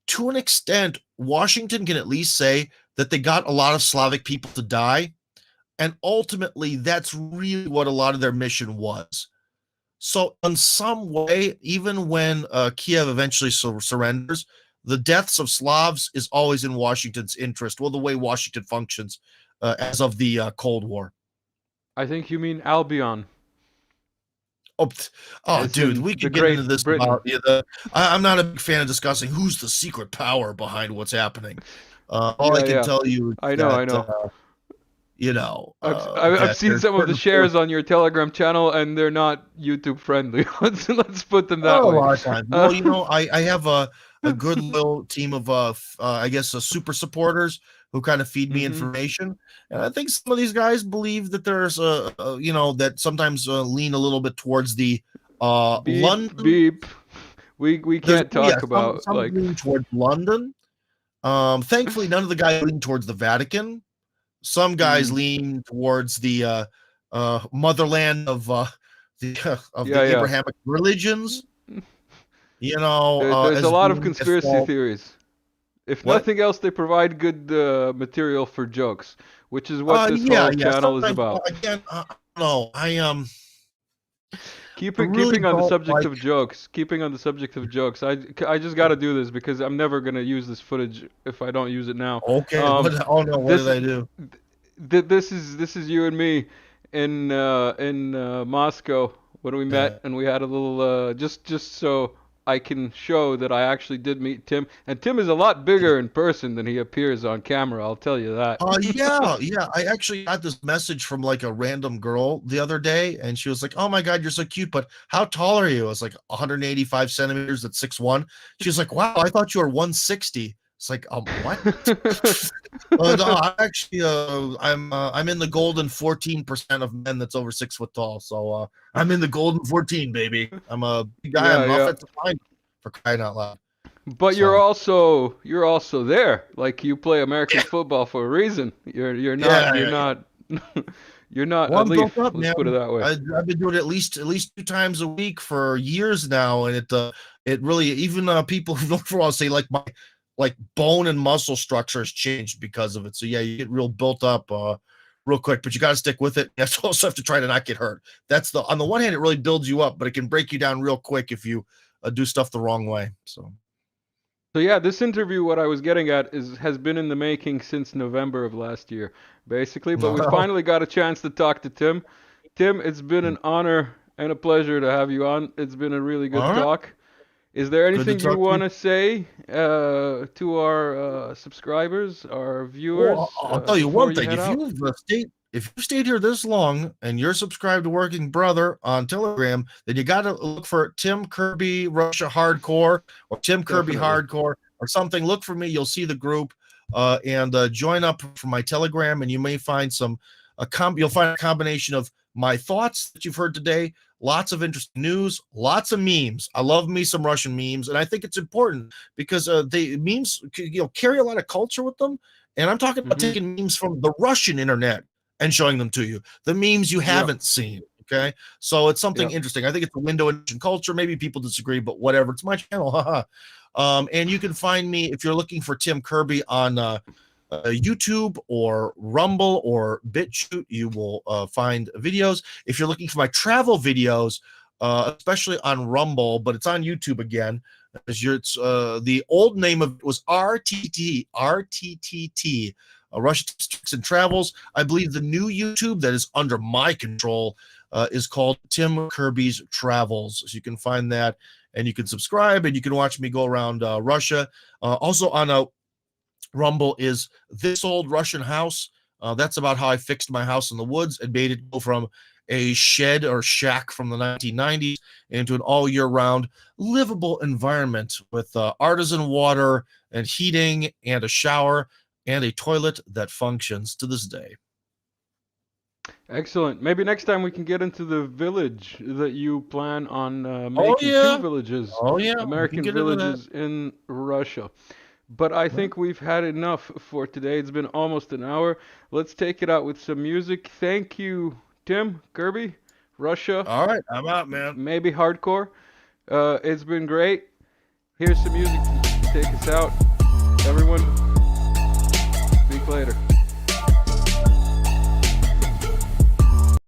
to an extent, Washington can at least say that they got a lot of Slavic people to die. And ultimately, that's really what a lot of their mission was. So in some way, even when Kiev eventually surrenders, the deaths of Slavs is always in Washington's interest. Well, the way Washington functions as of the Cold War. I think you mean Albion. Oh, dude, we could get into this. I'm not a big fan of discussing who's the secret power behind what's happening. All I can tell you is I know. I've seen some of the shares on your Telegram channel, and they're not YouTube friendly. Let's put them that way. A lot of times. Well, I have a good little team of I guess super supporters who kind of feed me information, and I think some of these guys believe that there's that sometimes lean a little bit towards the London. Beep. We can't talk about some lean towards London. Thankfully, none of the guys lean towards the Vatican. Some guys lean towards the motherland of the Abrahamic religions. There's a lot of conspiracy theories. If nothing else, they provide good material for jokes, which is what this whole channel is about. Again, no, Keeping on the subject of jokes. Keeping on the subject of jokes. I just got to do this because I'm never gonna use this footage if I don't use it now. Okay. What did I do? This is you and me in Moscow when we met, and we had a little just so I can show that I actually did meet Tim, and Tim is a lot bigger in person than he appears on camera. I'll tell you that. Yeah. I actually got this message from like a random girl the other day, and she was like, "Oh my God, you're so cute, but how tall are you?" I was like 185 centimeters at 6'1". She was like, "Wow, I thought you were 160." It's like, what? No, actually, I'm in the golden 14% of men that's over 6 foot tall. So I'm in the golden 14, baby. I'm a big guy. I'm an offensive lineman, for crying out loud. But So, you're also there. Like, you play American football for a reason. You're not you're not Well, a I'm built leaf. up, Let's man. put it that way. I've been doing it at least 2 times a week for years now, and it really, even people who don't for a while say like my bone and muscle structure has changed because of it. So yeah, you get real built up real quick, but you got to stick with it. You also have to try to not get hurt. That's on the one hand, it really builds you up, but it can break you down real quick if you do stuff the wrong way. So yeah, this interview, what I was getting at has been in the making since November of last year, basically. But we finally got a chance to talk to Tim. Tim, it's been an honor and a pleasure to have you on. It's been a really good talk. Is there anything you want to say to our subscribers, our viewers? Well, I'll tell you one thing: if you stayed here this long and you're subscribed to Working Brother on Telegram, then you got to look for Tim Kirby Russia Hardcore or Tim Kirby Hardcore or something. Look for me; you'll see the group, and join up for my Telegram, and you may find you'll find a combination of my thoughts that you've heard today. Lots of interesting news, lots of memes. I love me some Russian memes, and I think it's important because the memes, carry a lot of culture with them. And I'm talking about taking memes from the Russian internet and showing them to you, the memes you haven't seen. Okay, so it's something interesting. I think it's a window into Russian culture. Maybe people disagree, but whatever. It's my channel. And you can find me if you're looking for Tim Kirby on YouTube or Rumble or BitChute. You will find videos. If you're looking for my travel videos, especially on Rumble, but it's on YouTube again. The old name of it was RTTT, Russia Tricks and Travels. I believe the new YouTube that is under my control is called Tim Kirby's Travels. So you can find that, and you can subscribe, and you can watch me go around Russia. Also on Rumble is This Old Russian House. That's about how I fixed my house in the woods and made it go from a shed or shack from the 1990s into an all year round livable environment with artisan water and heating and a shower and a toilet that functions to this day. Excellent. Maybe next time we can get into the village that you plan on making. 2 villages. American villages in Russia. But I think we've had enough for today. It's been almost an hour. Let's take it out with some music. Thank you, Tim Kirby, Russia. All right, I'm out, man. Maybe hardcore. It's been great. Here's some music to take us out. Everyone, speak later.